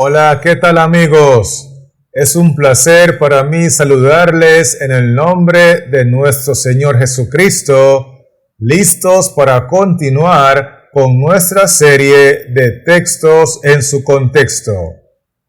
Hola, ¿qué tal amigos? Es un placer para mí saludarles en el nombre de nuestro Señor Jesucristo, listos para continuar con nuestra serie de textos en su contexto.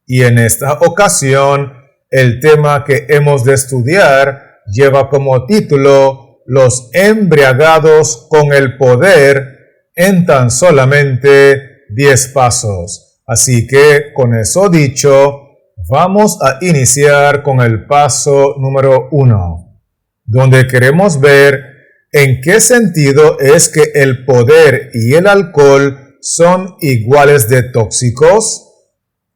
Y en esta ocasión, el tema que hemos de estudiar lleva como título Los embriagados con el poder en tan solamente 10 pasos. Así que, con eso dicho, vamos a iniciar con el paso número 1, donde queremos ver en qué sentido es que el poder y el alcohol son iguales de tóxicos.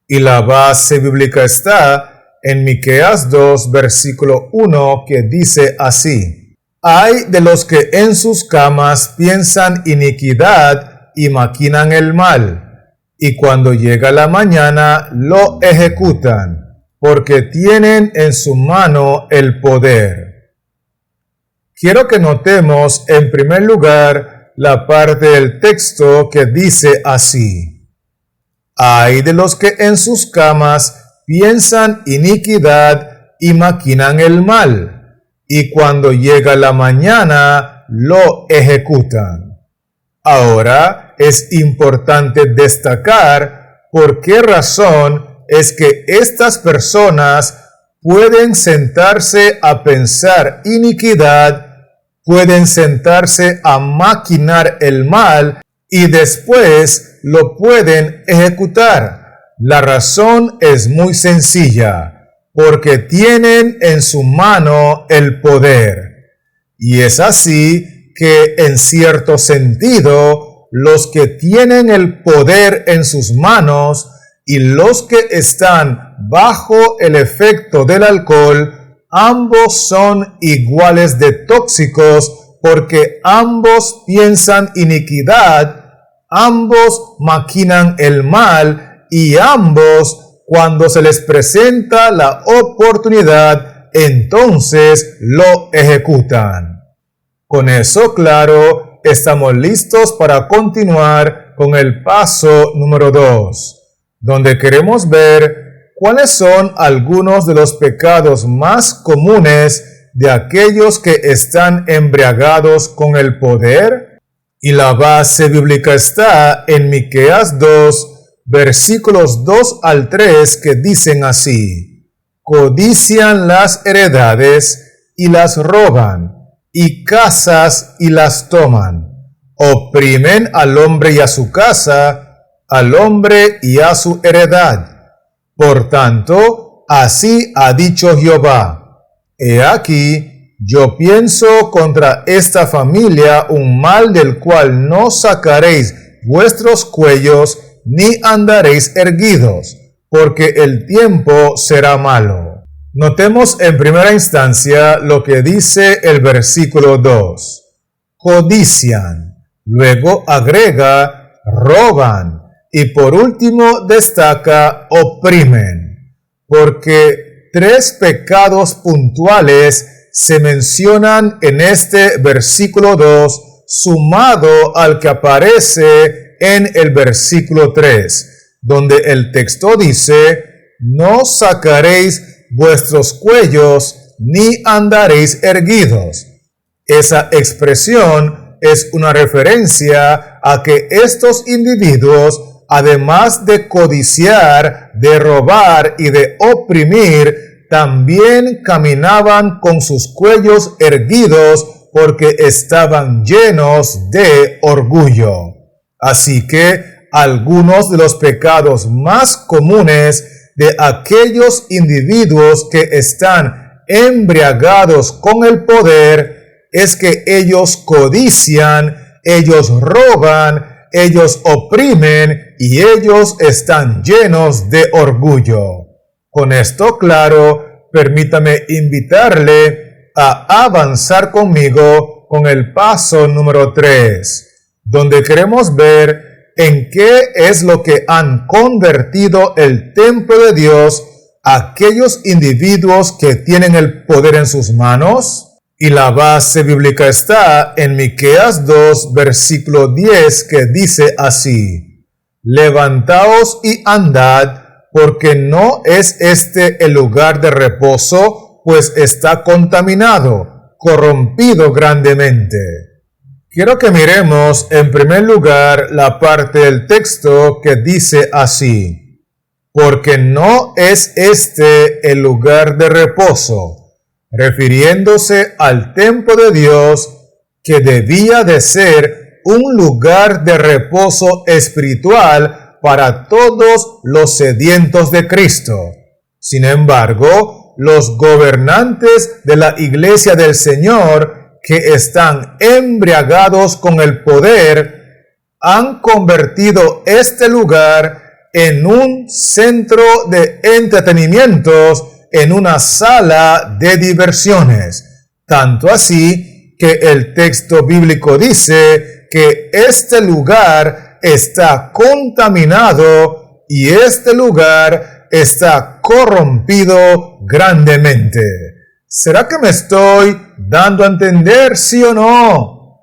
Y la base bíblica está en Miqueas 2, versículo 1, que dice así: Ay de los que en sus camas piensan iniquidad y maquinan el mal, y cuando llega la mañana lo ejecutan, porque tienen en su mano el poder. Quiero que notemos en primer lugar la parte del texto que dice así: Ay de los que en sus camas piensan iniquidad y maquinan el mal, y cuando llega la mañana lo ejecutan. Ahora es importante destacar por qué razón es que estas personas pueden sentarse a pensar iniquidad, pueden sentarse a maquinar el mal y después lo pueden ejecutar. La razón es muy sencilla, porque tienen en su mano el poder. Y es así que en cierto sentido, los que tienen el poder en sus manos y los que están bajo el efecto del alcohol, ambos son iguales de tóxicos porque ambos piensan iniquidad, ambos maquinan el mal y ambos, cuando se les presenta la oportunidad, entonces lo ejecutan. Con eso claro, estamos listos para continuar con el paso número 2, donde queremos ver cuáles son algunos de los pecados más comunes de aquellos que están embriagados con el poder. Y la base bíblica está en Miqueas 2, versículos 2 al 3, que dicen así: Codician las heredades y las roban, y casas y las toman. Oprimen al hombre y a su casa, al hombre y a su heredad. Por tanto, así ha dicho Jehová: He aquí, yo pienso contra esta familia un mal del cual no sacaréis vuestros cuellos, ni andaréis erguidos, porque el tiempo será malo. Notemos en primera instancia lo que dice el versículo 2. Codician. Luego agrega, roban. Y por último destaca, oprimen. Porque 3 pecados puntuales se mencionan en este versículo 2, sumado al que aparece en el versículo 3, donde el texto dice: No sacaréis vuestros cuellos, ni andaréis erguidos. Esa expresión es una referencia a que estos individuos, además de codiciar, de robar y de oprimir, también caminaban con sus cuellos erguidos porque estaban llenos de orgullo. Así que algunos de los pecados más comunes de aquellos individuos que están embriagados con el poder es que ellos codician, ellos roban, ellos oprimen y ellos están llenos de orgullo. Con esto claro, permítame invitarle a avanzar conmigo con el paso número 3, donde queremos ver en qué es lo que han convertido el templo de Dios aquellos individuos que tienen el poder en sus manos. Y la base bíblica está en Miqueas 2, versículo 10, que dice así: Levantaos y andad, porque no es este el lugar de reposo, pues está contaminado, corrompido grandemente. Quiero que miremos en primer lugar la parte del texto que dice así: porque no es este el lugar de reposo, refiriéndose al templo de Dios, que debía de ser un lugar de reposo espiritual para todos los sedientos de Cristo. Sin embargo, los gobernantes de la iglesia del Señor, que están embriagados con el poder, han convertido este lugar en un centro de entretenimientos, en una sala de diversiones. Tanto así que el texto bíblico dice que este lugar está contaminado y este lugar está corrompido grandemente. ¿Será que me estoy dando a entender, sí o no?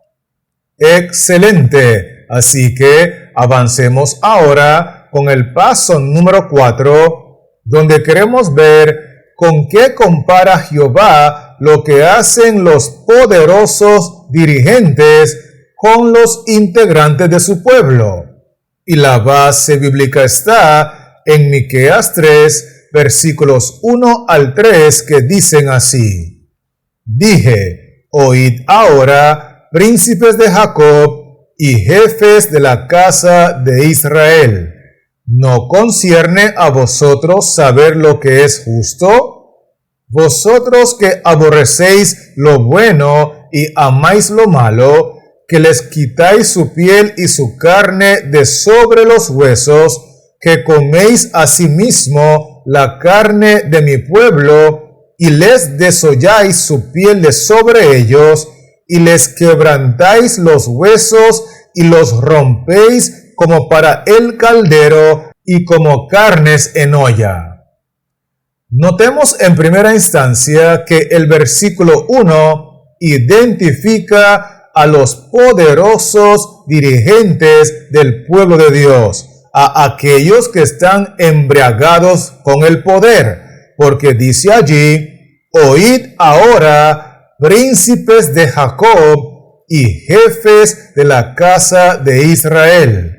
Excelente. Así que avancemos ahora con el paso número 4, donde queremos ver con qué compara Jehová lo que hacen los poderosos dirigentes con los integrantes de su pueblo. Y la base bíblica está en Miqueas 3, versículos 1 al 3, que dicen así: Dije, oíd ahora, príncipes de Jacob y jefes de la casa de Israel, ¿no concierne a vosotros saber lo que es justo? Vosotros que aborrecéis lo bueno y amáis lo malo, que les quitáis su piel y su carne de sobre los huesos, que coméis asimismo la carne de mi pueblo, y les desolláis su piel de sobre ellos, y les quebrantáis los huesos, y los rompéis como para el caldero, y como carnes en olla. Notemos en primera instancia que el versículo 1 identifica a los poderosos dirigentes del pueblo de Dios, a aquellos que están embriagados con el poder, porque dice allí: oíd ahora, príncipes de Jacob y jefes de la casa de Israel.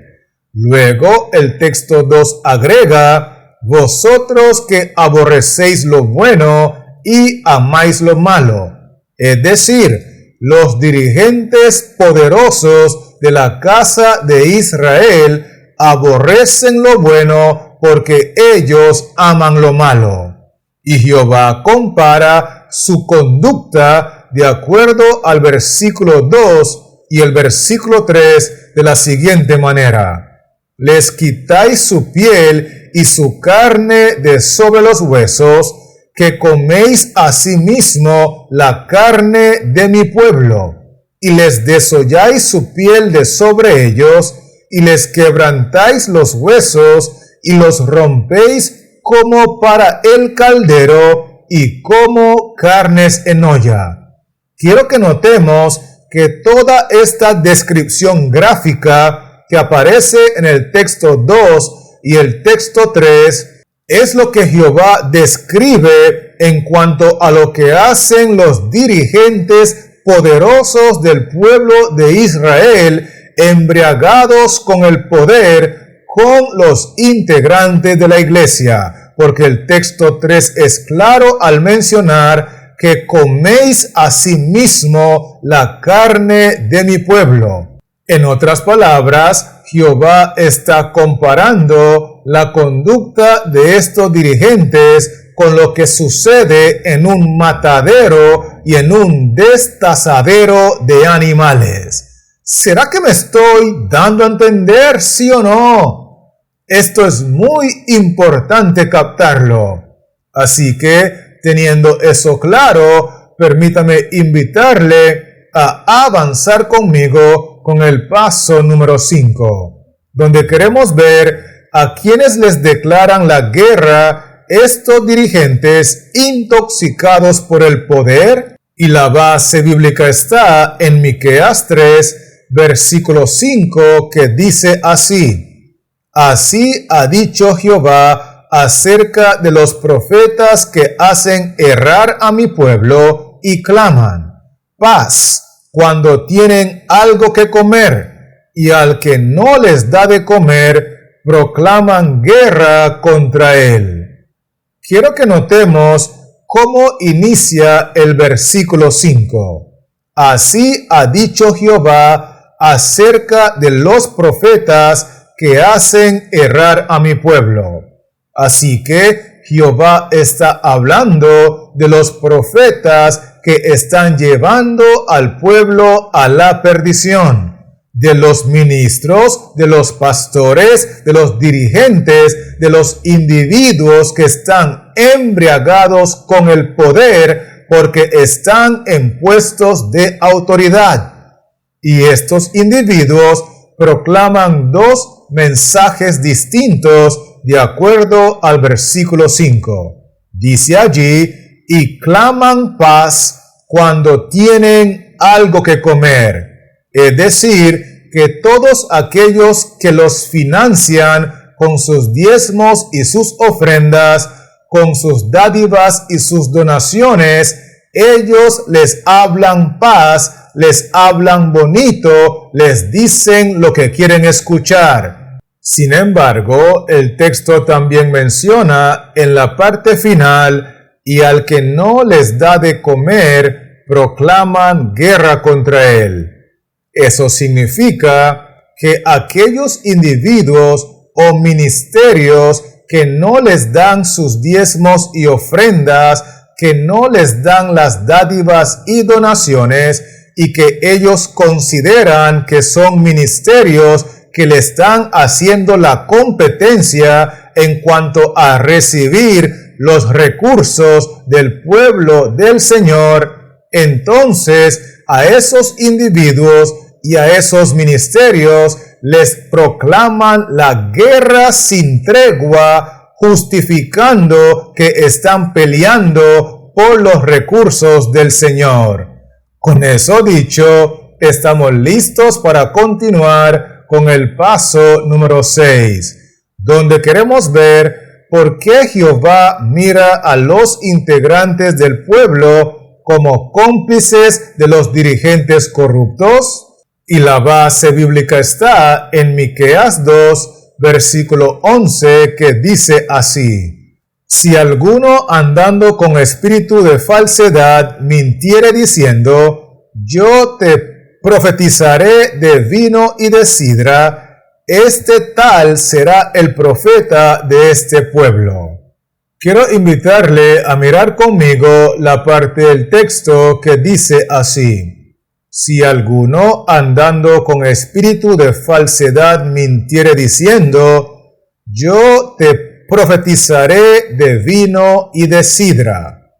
Luego el texto 2 agrega: vosotros que aborrecéis lo bueno y amáis lo malo. Es decir, los dirigentes poderosos de la casa de Israel aborrecen lo bueno porque ellos aman lo malo. Y Jehová compara su conducta de acuerdo al versículo 2 y el versículo 3 de la siguiente manera: les quitáis su piel y su carne de sobre los huesos, que coméis asimismo la carne de mi pueblo, y les desolláis su piel de sobre ellos, y les quebrantáis los huesos, y los rompéis como para el caldero, y como carnes en olla. Quiero que notemos que toda esta descripción gráfica que aparece en el texto 2 y el texto 3 es lo que Jehová describe en cuanto a lo que hacen los dirigentes poderosos del pueblo de Israel, embriagados con el poder, con los integrantes de la iglesia. Porque el texto 3 es claro al mencionar que coméis asimismo la carne de mi pueblo. En otras palabras, Jehová está comparando la conducta de estos dirigentes con lo que sucede en un matadero y en un destazadero de animales. ¿Será que me estoy dando a entender, sí o no? Esto es muy importante captarlo. Así que, teniendo eso claro, permítame invitarle a avanzar conmigo con el paso número 5, donde queremos ver a quienes les declaran la guerra estos dirigentes intoxicados por el poder, y la base bíblica está en Miqueas 3, versículo 5, que dice así: así ha dicho Jehová acerca de los profetas que hacen errar a mi pueblo y claman paz cuando tienen algo que comer, y al que no les da de comer, proclaman guerra contra él. Quiero que notemos cómo inicia el versículo 5. Así ha dicho Jehová acerca de los profetas que hacen errar a mi pueblo. Así que Jehová está hablando de los profetas que están llevando al pueblo a la perdición, de los ministros, de los pastores, de los dirigentes, de los individuos que están embriagados con el poder porque están en puestos de autoridad. Y estos individuos proclaman dos mensajes distintos de acuerdo al versículo 5. Dice allí, y claman paz cuando tienen algo que comer. Es decir, que todos aquellos que los financian con sus diezmos y sus ofrendas, con sus dádivas y sus donaciones, ellos les hablan paz, les hablan bonito, les dicen lo que quieren escuchar. Sin embargo, el texto también menciona en la parte final, y al que no les da de comer, proclaman guerra contra él. Eso significa que aquellos individuos o ministerios que no les dan sus diezmos y ofrendas, que no les dan las dádivas y donaciones, y que ellos consideran que son ministerios que le están haciendo la competencia en cuanto a recibir los recursos del pueblo del Señor, entonces a esos individuos y a esos ministerios les proclaman la guerra sin tregua, justificando que están peleando por los recursos del Señor. Con eso dicho, estamos listos para continuar con el paso número 6, donde queremos ver por qué Jehová mira a los integrantes del pueblo como cómplices de los dirigentes corruptos. Y la base bíblica está en Miqueas 2, versículo 11, que dice así: Si alguno andando con espíritu de falsedad mintiere diciendo, yo te profetizaré de vino y de sidra, este tal será el profeta de este pueblo. Quiero invitarle a mirar conmigo la parte del texto que dice así: Si alguno andando con espíritu de falsedad mintiere diciendo, yo te profetizaré de vino y de sidra.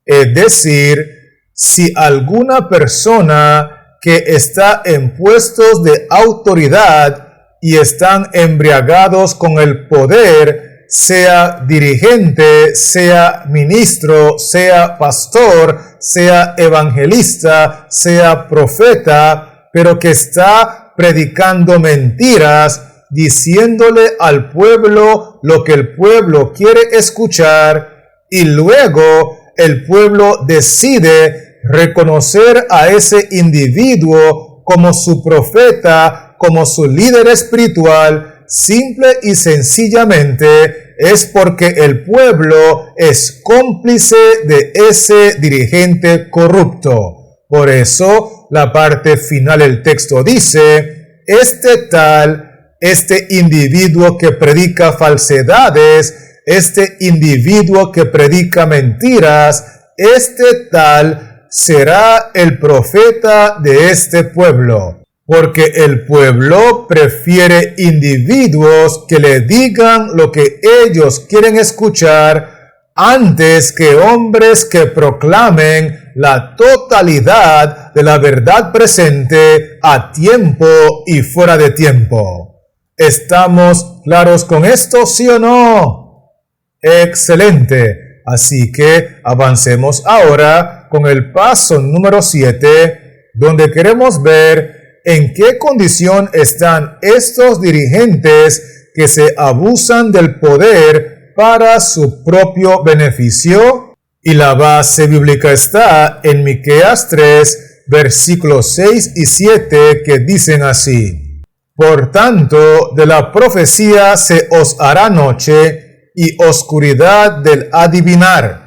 Es decir, si alguna persona que está en puestos de autoridad y están embriagados con el poder, sea dirigente, sea ministro, sea pastor, sea evangelista, sea profeta, pero que está predicando mentiras, diciéndole al pueblo lo que el pueblo quiere escuchar, y luego el pueblo decide reconocer a ese individuo como su profeta, como su líder espiritual, simple y sencillamente es porque el pueblo es cómplice de ese dirigente corrupto. Por eso, la parte final del texto dice, este individuo que predica falsedades, este individuo que predica mentiras, este tal será el profeta de este pueblo. Porque el pueblo prefiere individuos que le digan lo que ellos quieren escuchar antes que hombres que proclamen la totalidad de la verdad presente a tiempo y fuera de tiempo. ¿Estamos claros con esto, sí o no? Excelente. Así que avancemos ahora con el paso número 7, donde queremos ver ¿en qué condición están estos dirigentes que se abusan del poder para su propio beneficio? Y la base bíblica está en Miqueas 3, versículos 6 y 7, que dicen así: Por tanto, de la profecía se os hará noche y oscuridad del adivinar,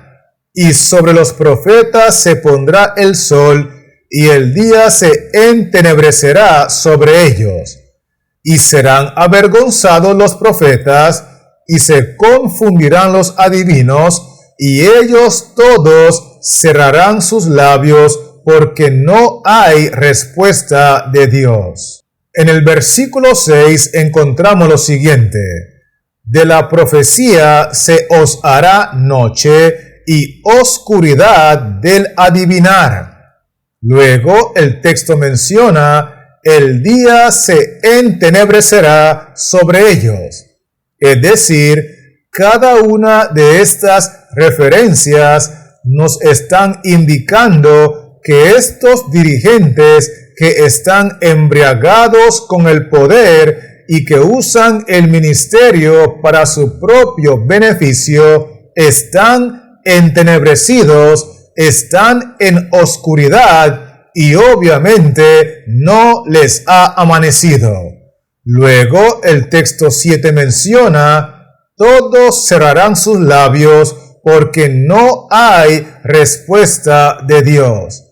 y sobre los profetas se pondrá el sol, y el día se entenebrecerá sobre ellos. Y serán avergonzados los profetas, y se confundirán los adivinos, y ellos todos cerrarán sus labios, porque no hay respuesta de Dios. En el versículo 6 encontramos lo siguiente: de la profecía se os hará noche y oscuridad del adivinar. Luego el texto menciona: el día se entenebrecerá sobre ellos. Es decir, cada una de estas referencias nos están indicando que estos dirigentes que están embriagados con el poder y que usan el ministerio para su propio beneficio, están entenebrecidos, están en oscuridad, y obviamente no les ha amanecido. Luego el texto 7 menciona: todos cerrarán sus labios porque no hay respuesta de Dios.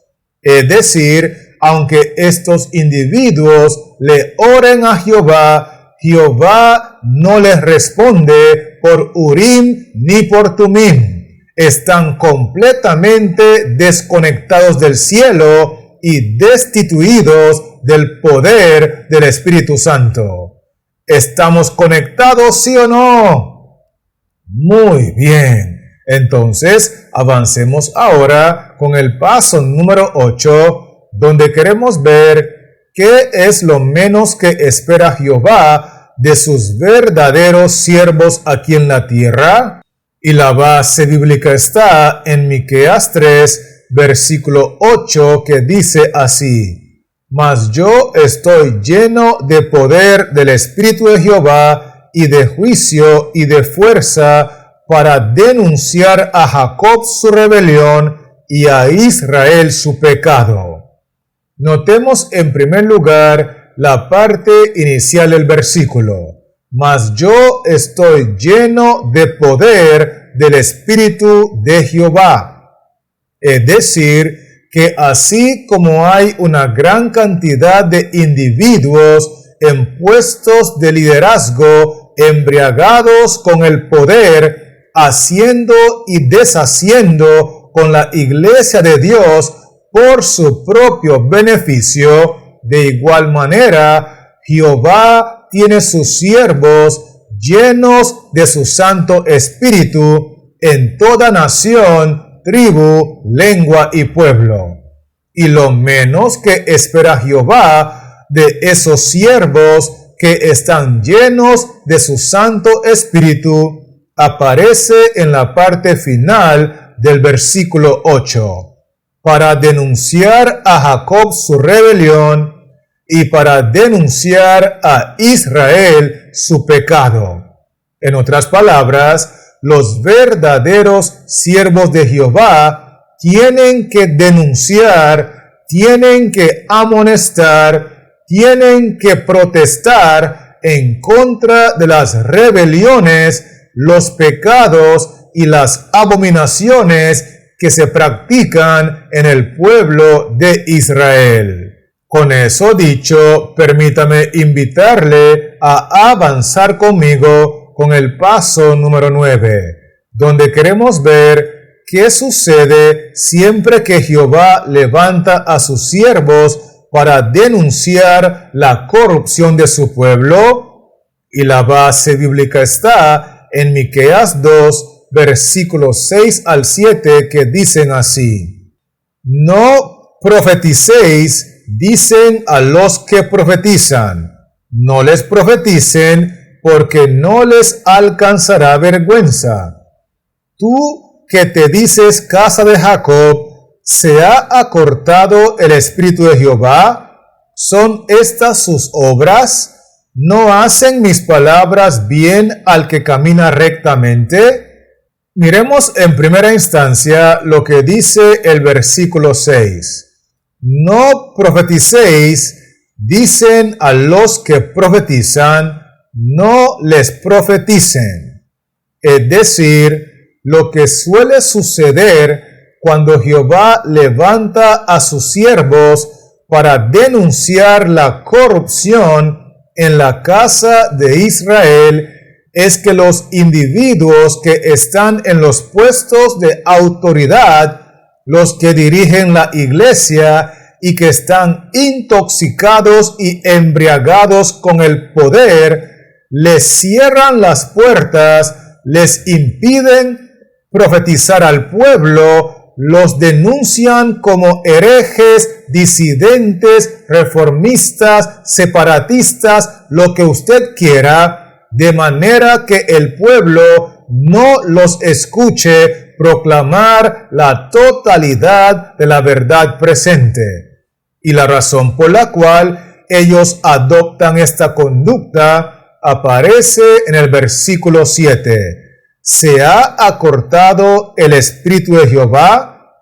Es decir, aunque estos individuos le oren a Jehová, Jehová no les responde por Urim ni por Tumim. Están completamente desconectados del cielo y destituidos del poder del Espíritu Santo. ¿Estamos conectados, sí o no? Muy bien. Entonces, avancemos ahora con el paso número 8, donde queremos ver qué es lo menos que espera Jehová de sus verdaderos siervos aquí en la tierra. Y la base bíblica está en Miqueas 3, versículo 8, que dice así: Mas yo estoy lleno de poder del Espíritu de Jehová y de juicio y de fuerza, para denunciar a Jacob su rebelión y a Israel su pecado. Notemos en primer lugar la parte inicial del versículo: Mas yo estoy lleno de poder del Espíritu de Jehová. Es decir, que así como hay una gran cantidad de individuos en puestos de liderazgo embriagados con el poder, haciendo y deshaciendo con la iglesia de Dios por su propio beneficio, de igual manera Jehová tiene sus siervos llenos de su Santo Espíritu en toda nación, tribu, lengua y pueblo. Y lo menos que espera Jehová de esos siervos que están llenos de su Santo Espíritu aparece en la parte final del versículo 8, para denunciar a Jacob su rebelión y para denunciar a Israel su pecado. En otras palabras, los verdaderos siervos de Jehová tienen que denunciar, tienen que amonestar, tienen que protestar en contra de las rebeliones, los pecados y las abominaciones que se practican en el pueblo de Israel. Con eso dicho, permítame invitarle a avanzar conmigo con el paso número 9, donde queremos ver qué sucede siempre que Jehová levanta a sus siervos para denunciar la corrupción de su pueblo. Y la base bíblica está en Miqueas 2, versículos 6 al 7, que dicen así: No profeticéis, dicen a los que profetizan, no les profeticen, porque no les alcanzará vergüenza. Tú que te dices casa de Jacob, ¿se ha acortado el Espíritu de Jehová? ¿Son estas sus obras? ¿No hacen mis palabras bien al que camina rectamente? Miremos en primera instancia lo que dice el versículo 6. No profeticéis, dicen a los que profetizan, no les profeticen. Es decir, lo que suele suceder cuando Jehová levanta a sus siervos para denunciar la corrupción en la casa de Israel es que los individuos que están en los puestos de autoridad, los que dirigen la iglesia y que están intoxicados y embriagados con el poder, les cierran las puertas, les impiden profetizar al pueblo, los denuncian como herejes, disidentes, reformistas, separatistas, lo que usted quiera, de manera que el pueblo no los escuche proclamar la totalidad de la verdad presente. Y la razón por la cual ellos adoptan esta conducta aparece en el versículo 7. ¿Se ha acortado el espíritu de Jehová?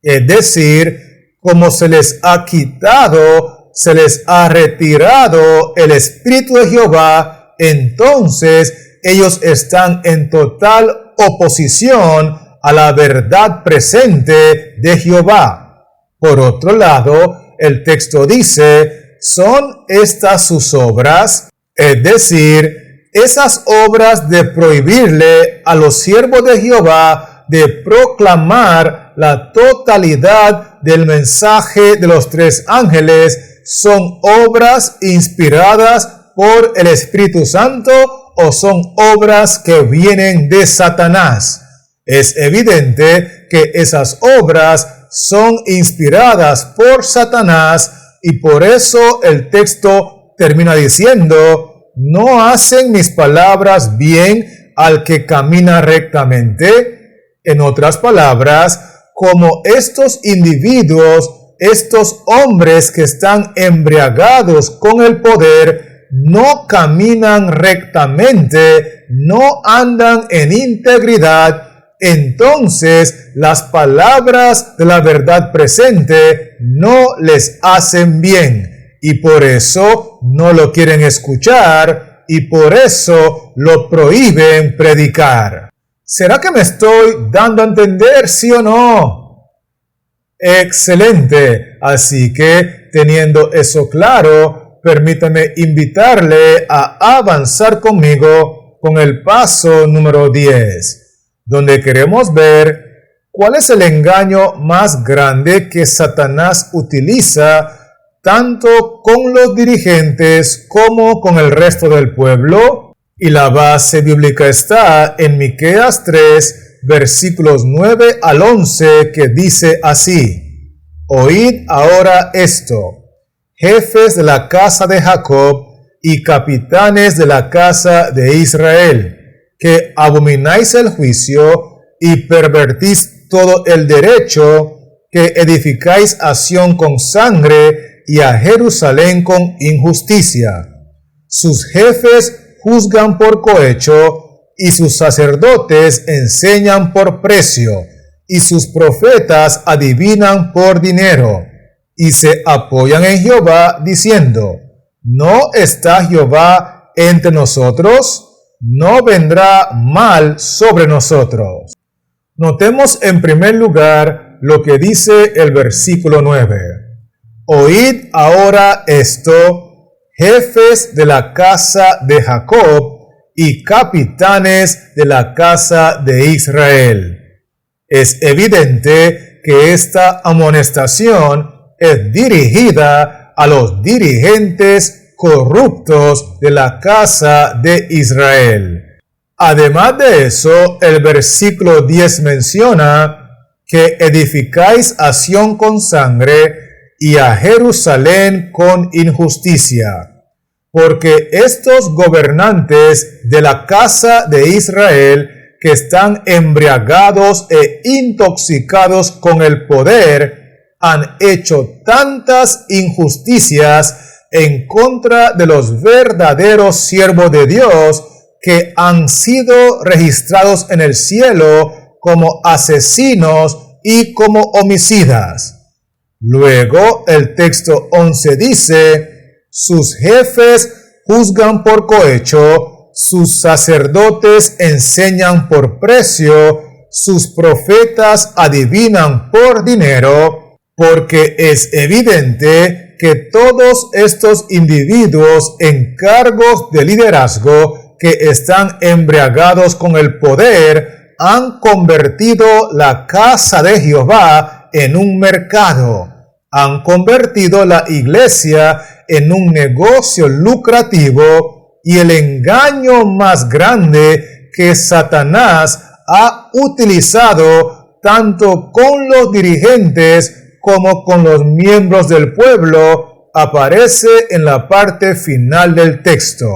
Es decir, como se les ha quitado, se les ha retirado el espíritu de Jehová, entonces ellos están en total oposición a la verdad presente de Jehová. Por otro lado, el texto dice, ¿son estas sus obras? Es decir, esas obras de prohibirle a los siervos de Jehová de proclamar la totalidad del mensaje de los tres ángeles son obras inspiradas por el Espíritu Santo o son obras que vienen de Satanás. Es evidente que esas obras son inspiradas por Satanás y por eso el texto termina diciendo, ¿no hacen mis palabras bien al que camina rectamente? En otras palabras, como estos individuos, estos hombres que están embriagados con el poder, no caminan rectamente, no andan en integridad, entonces las palabras de la verdad presente no les hacen bien. Y por eso no lo quieren escuchar y por eso lo prohíben predicar. ¿Será que me estoy dando a entender, sí o no? Excelente. Así que, teniendo eso claro, permítame invitarle a avanzar conmigo con el paso número 10, donde queremos ver cuál es el engaño más grande que Satanás utiliza tanto con los dirigentes como con el resto del pueblo. Y la base bíblica está en Miqueas 3, versículos 9 al 11, que dice así: Oíd ahora esto, jefes de la casa de Jacob y capitanes de la casa de Israel, que abomináis el juicio y pervertís todo el derecho, que edificáis a Sión con sangre y a Jerusalén con injusticia. Sus jefes juzgan por cohecho, y sus sacerdotes enseñan por precio, y sus profetas adivinan por dinero, y se apoyan en Jehová, diciendo, ¿no está Jehová entre nosotros? ¿No vendrá mal sobre nosotros? Notemos en primer lugar lo que dice el versículo 9. Oíd ahora esto, jefes de la casa de Jacob y capitanes de la casa de Israel. Es evidente que esta amonestación es dirigida a los dirigentes corruptos de la casa de Israel. Además de eso, el versículo 10 menciona que edificáis a Sión con sangre y a Jerusalén con injusticia, porque estos gobernantes de la casa de Israel que están embriagados e intoxicados con el poder han hecho tantas injusticias en contra de los verdaderos siervos de Dios que han sido registrados en el cielo como asesinos y como homicidas. Luego el texto 11 dice, sus jefes juzgan por cohecho, sus sacerdotes enseñan por precio, sus profetas adivinan por dinero, porque es evidente que todos estos individuos en cargos de liderazgo que están embriagados con el poder han convertido la casa de Jehová en un mercado. Han convertido la iglesia en un negocio lucrativo y el engaño más grande que Satanás ha utilizado tanto con los dirigentes como con los miembros del pueblo aparece en la parte final del texto.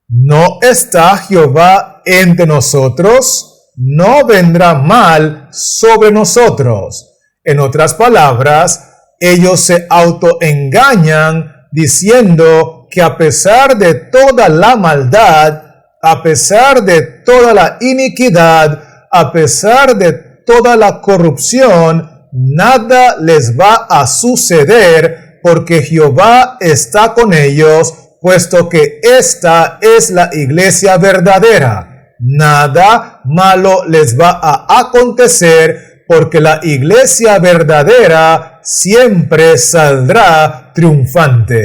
¿No está Jehová entre nosotros? No vendrá mal sobre nosotros. En otras palabras, ellos se autoengañan diciendo que a pesar de toda la maldad, a pesar de toda la iniquidad, a pesar de toda la corrupción, nada les va a suceder porque Jehová está con ellos, puesto que esta es la iglesia verdadera. Nada malo les va a acontecer porque la iglesia verdadera siempre saldrá triunfante.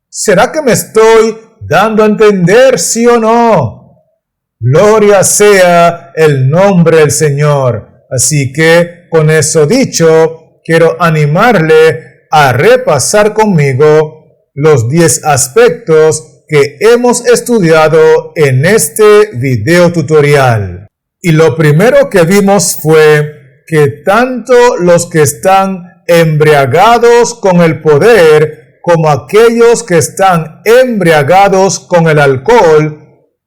¿Será que me estoy dando a entender, sí o no? Gloria sea el nombre del Señor. Así que, con eso dicho, quiero animarle a repasar conmigo los 10 aspectos que hemos estudiado en este video tutorial. Y lo primero que vimos fue que tanto los que están embriagados con el poder como aquellos que están embriagados con el alcohol,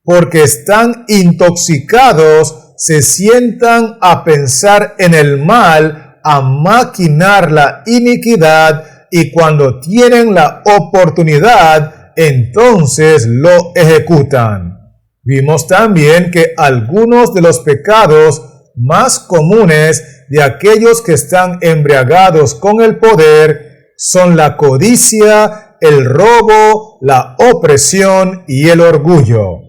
porque están intoxicados, se sientan a pensar en el mal, a maquinar la iniquidad, y cuando tienen la oportunidad, entonces lo ejecutan. Vimos también que algunos de los pecados más comunes de aquellos que están embriagados con el poder son la codicia, el robo, la opresión y el orgullo.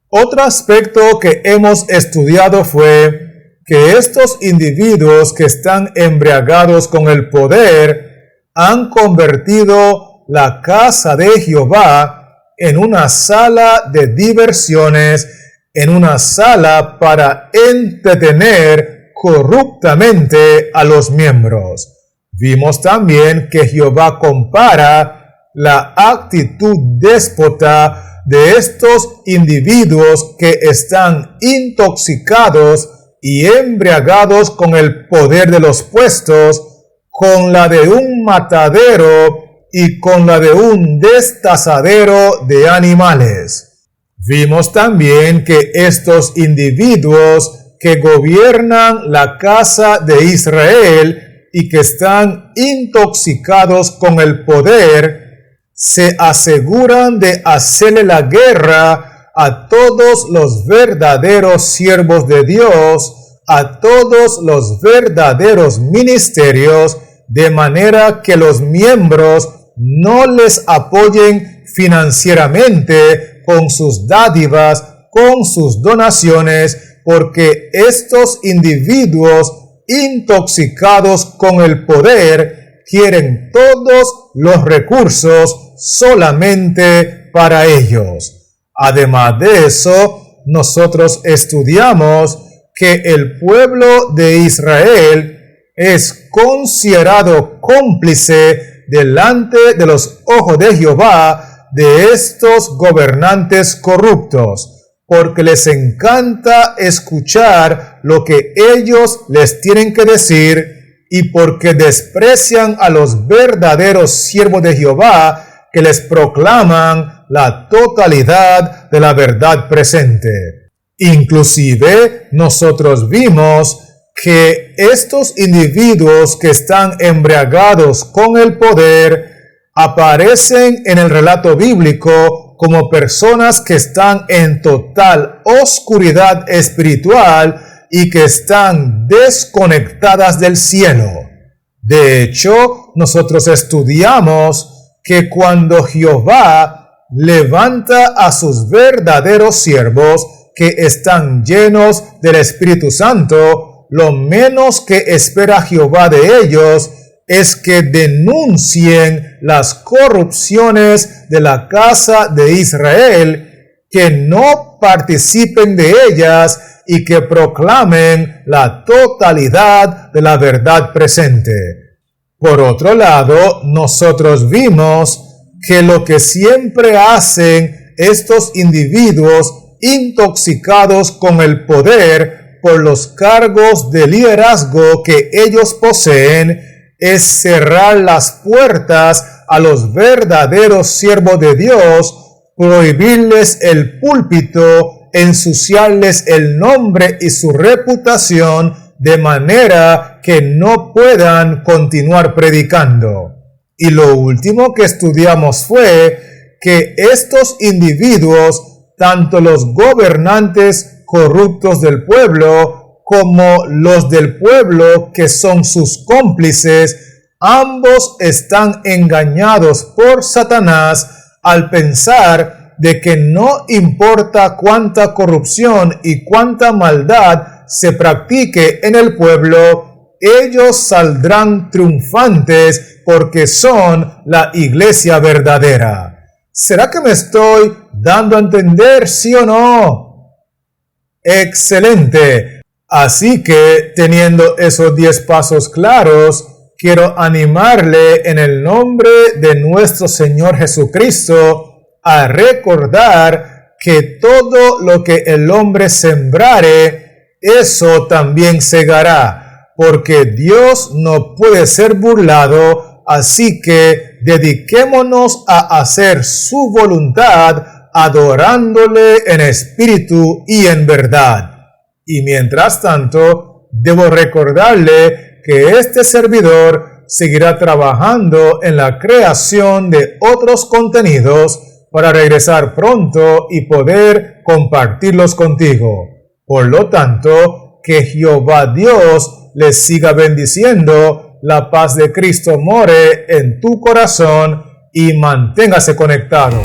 Otro aspecto que hemos estudiado fue que estos individuos que están embriagados con el poder han convertido la casa de Jehová en una sala de diversiones, en una sala para entretener corruptamente a los miembros. Vimos también que Jehová compara la actitud déspota de estos individuos que están intoxicados y embriagados con el poder de los puestos, con la de un matadero y con la de un destazadero de animales. Vimos también que estos individuos que gobiernan la casa de Israel y que están intoxicados con el poder, se aseguran de hacerle la guerra a todos los verdaderos siervos de Dios, a todos los verdaderos ministerios, de manera que los miembros no les apoyen financieramente con sus dádivas, con sus donaciones, porque estos individuos intoxicados con el poder quieren todos los recursos solamente para ellos. Además de eso, nosotros estudiamos que el pueblo de Israel es considerado cómplice delante de los ojos de Jehová de estos gobernantes corruptos, porque les encanta escuchar lo que ellos les tienen que decir y porque desprecian a los verdaderos siervos de Jehová que les proclaman la totalidad de la verdad presente. Inclusive nosotros vimos que estos individuos que están embriagados con el poder aparecen en el relato bíblico como personas que están en total oscuridad espiritual y que están desconectadas del cielo. De hecho, nosotros estudiamos que cuando Jehová levanta a sus verdaderos siervos que están llenos del Espíritu Santo, lo menos que espera Jehová de ellos es que denuncien las corrupciones de la casa de Israel, que no participen de ellas y que proclamen la totalidad de la verdad presente. Por otro lado, nosotros vimos que lo que siempre hacen estos individuos intoxicados con el poder por los cargos de liderazgo que ellos poseen es cerrar las puertas a los verdaderos siervos de Dios, prohibirles el púlpito, ensuciarles el nombre y su reputación de manera que no puedan continuar predicando. Y lo último que estudiamos fue que estos individuos, tanto los gobernantes corruptos del pueblo como los del pueblo que son sus cómplices, ambos están engañados por Satanás al pensar de que no importa cuánta corrupción y cuánta maldad se practique en el pueblo, ellos saldrán triunfantes porque son la iglesia verdadera. ¿Será que me estoy dando a entender, sí o no? Excelente. Así que, teniendo esos 10 pasos claros, quiero animarle en el nombre de nuestro Señor Jesucristo a recordar que todo lo que el hombre sembrare, eso también segará, porque Dios no puede ser burlado, así que dediquémonos a hacer su voluntad, adorándole en espíritu y en verdad. Y mientras tanto, debo recordarle que este servidor seguirá trabajando en la creación de otros contenidos para regresar pronto y poder compartirlos contigo. Por lo tanto, que Jehová Dios les siga bendiciendo, la paz de Cristo more en tu corazón y manténgase conectado.